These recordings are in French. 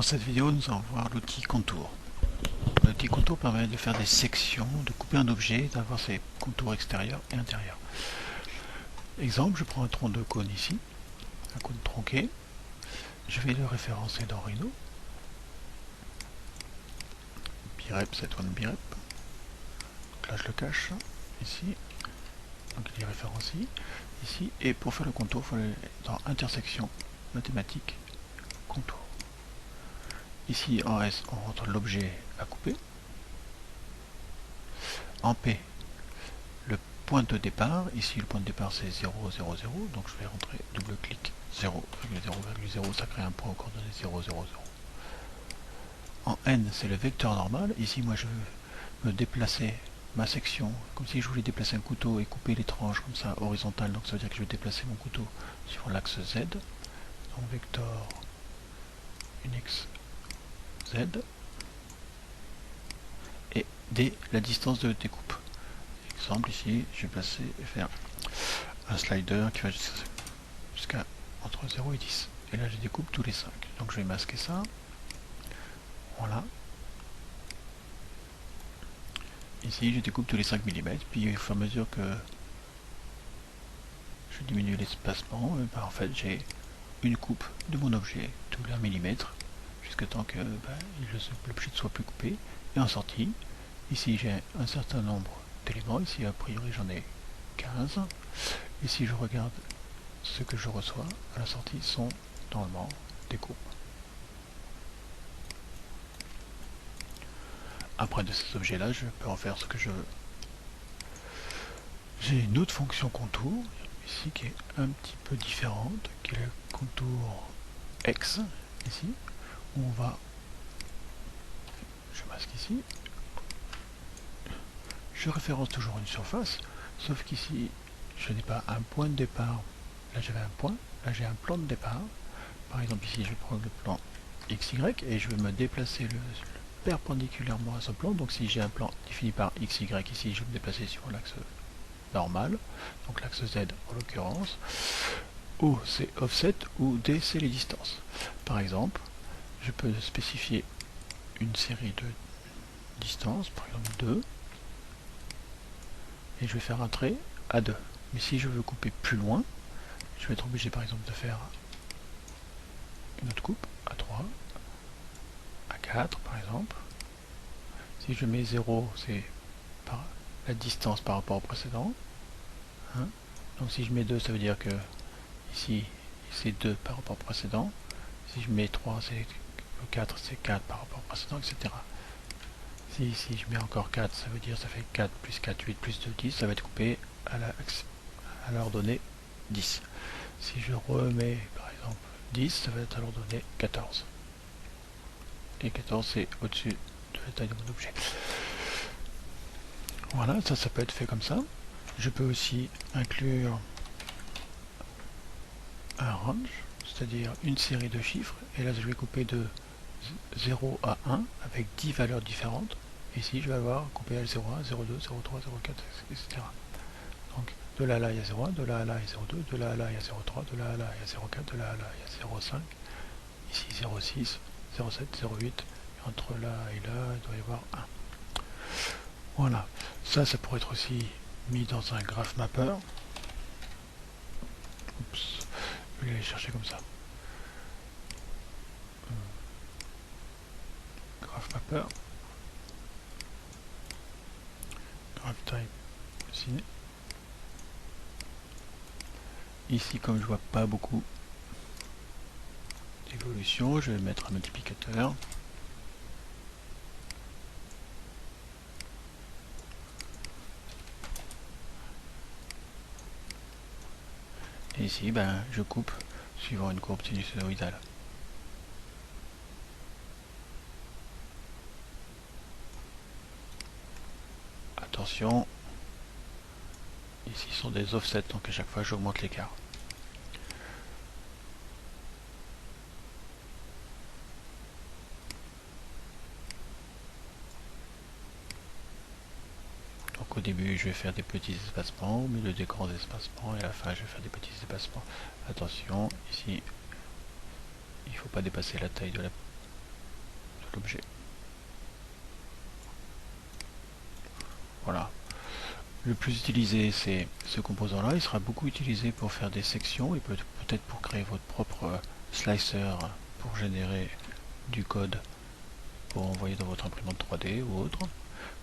Dans cette vidéo, nous allons voir l'outil contour. L'outil contour permet de faire des sections, de couper un objet, d'avoir ses contours extérieurs et intérieurs. Exemple, je prends un tronc de cône ici, un cône tronqué. Je vais le référencer dans Rhino. Birep, c'est one birep. Donc là, je le cache ici. Donc il est référencé ici. Et pour faire le contour, il faut aller dans intersection mathématique, contour. Ici en S, on rentre l'objet à couper. En P, le point de départ. Ici, le point de départ, c'est 0, 0, 0. Donc je vais rentrer double-clic 0,0,0. Ça crée un point aux coordonnées 0, 0, 0. En N, c'est le vecteur normal. Ici, moi, je veux me déplacer ma section, comme si je voulais déplacer un couteau et couper les tranches comme ça, horizontales. Donc ça veut dire que je vais déplacer mon couteau sur l'axe Z. Donc vecteur Unix Z. Et D, la distance de découpe. Exemple, ici, je vais faire un slider qui va jusqu'à entre 0 et 10. Et là, je découpe tous les 5. Donc je vais masquer ça. Voilà. Ici, je découpe tous les 5 mm. Puis au fur et à mesure que je diminue l'espacement, en fait, j'ai une coupe de mon objet tous les 1 mm jusqu'à temps que l'objet ne soit plus coupé. Et en sortie, ici, j'ai un certain nombre d'éléments. Ici, a priori, j'en ai 15. Et si je regarde ce que je reçois à la sortie sont normalement des courbes. Après de ces objets là, je peux en faire ce que je veux. J'ai une autre fonction contour ici qui est un petit peu différente, qui est le contour X ici, où on va, je masque ici, je référence toujours une surface, sauf qu'ici je n'ai pas un point de départ. Là j'avais un point, là j'ai un plan de départ. Par exemple ici je prends le plan XY et je vais me déplacer perpendiculairement à ce plan. Donc si j'ai un plan défini par XY ici, je vais me déplacer sur l'axe normal, donc l'axe Z en l'occurrence. O c'est offset ou D c'est les distances. Par exemple, je peux spécifier une série de distances, par exemple 2, et je vais faire un trait à 2. Mais si je veux couper plus loin, je vais être obligé par exemple de faire une autre coupe à 3, à 4 par exemple. Si je mets 0, c'est par la distance par rapport au précédent. Hein. Donc si je mets 2, ça veut dire que ici c'est 2 par rapport au précédent. Si je mets 3, c'est 4, c'est 4 par rapport au précédent, etc. Si ici je mets encore 4, ça veut dire ça fait 4 plus 4, 8 plus 2, 10. Ça va être coupé à l'ordonnée 10. Si je remets par exemple 10, ça va être à l'ordonnée 14. Et 14 c'est au-dessus de la taille de mon objet. Voilà, ça peut être fait comme ça. Je peux aussi inclure un range, c'est-à-dire une série de chiffres, et là je vais couper de 0 à 1 avec 10 valeurs différentes. Ici je vais avoir coupé à 0,1, 0,2, 0,3, 0,4, etc. Donc de là à là il y a 0,1, de là à là il y a 0,2, de là à là il y a 0,3, de là à là il y a 0,4, de là à là il y a 0,5, ici 0,6, 0,7, 0,8, et entre là et là il doit y avoir 1. Voilà, ça pourrait être aussi mis dans un graph mapper. Oups, je vais aller chercher comme ça. Graph mapper. Graph type ciné. Ici, comme je vois pas beaucoup d'évolution, je vais mettre un multiplicateur. Et ici, je coupe suivant une courbe sinusoïdale. Attention, ici sont des offsets, donc à chaque fois j'augmente l'écart. Donc au début je vais faire des petits espacements, au milieu des grands espacements, et à la fin je vais faire des petits espacements. Attention, ici il ne faut pas dépasser la taille de la l'objet. Voilà. Le plus utilisé, c'est ce composant-là. Il sera beaucoup utilisé pour faire des sections et peut-être pour créer votre propre slicer pour générer du code pour envoyer dans votre imprimante 3D ou autre.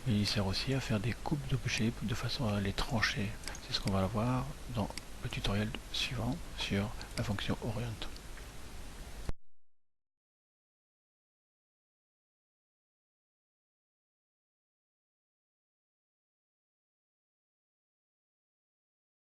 Mais il sert aussi à faire des coupes d'objets de façon à les trancher. C'est ce qu'on va voir dans le tutoriel suivant sur la fonction orient.